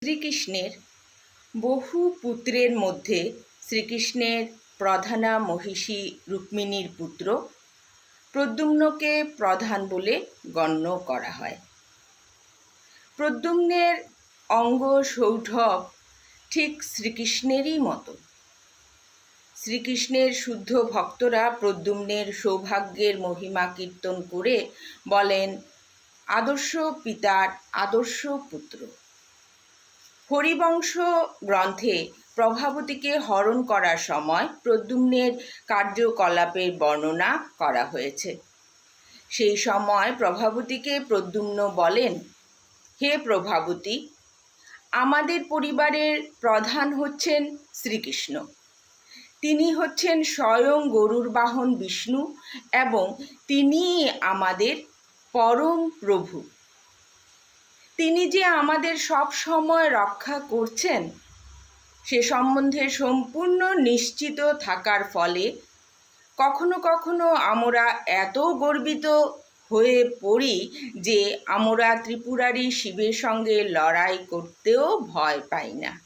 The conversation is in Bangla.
শ্রীকৃষ্ণের বহু পুত্রের মধ্যে শ্রীকৃষ্ণের প্রধানা মহিষী রুক্মিণীর পুত্র প্রদ্যুম্নকে প্রধান বলে গণ্য করা হয়। প্রদ্যুম্নের অঙ্গ সৌষ্ঠব ঠিক শ্রীকৃষ্ণেরই মতো। শ্রীকৃষ্ণের শুদ্ধ ভক্তরা প্রদ্যুম্নের সৌভাগ্যের মহিমা কীর্তন করে বলেন, আদর্শ পিতার আদর্শ পুত্র। হরিবংশ গ্রন্থে প্রভাবতীকে হরণ করার সময় প্রদ্যুম্নের কার্যকলাপের বর্ণনা করা হয়েছে। সেই সময় প্রভাবতীকে প্রদ্যুম্ন বলেন, হে প্রভাবতী, আমাদের পরিবারের প্রধান হচ্ছেন শ্রীকৃষ্ণ। তিনি হচ্ছেন স্বয়ং গরুর বাহন বিষ্ণু এবং তিনিই আমাদের পরম প্রভু। তিনি যে আমাদের সব সময় রক্ষা করছেন সে সম্বন্ধে সম্পূর্ণ নিশ্চিত থাকার ফলে কখনো কখনো আমরা এত গর্বিত হয়ে পড়ি যে আমরা ত্রিপুরারি শিবের সঙ্গে লড়াই করতেও ভয় পাই না।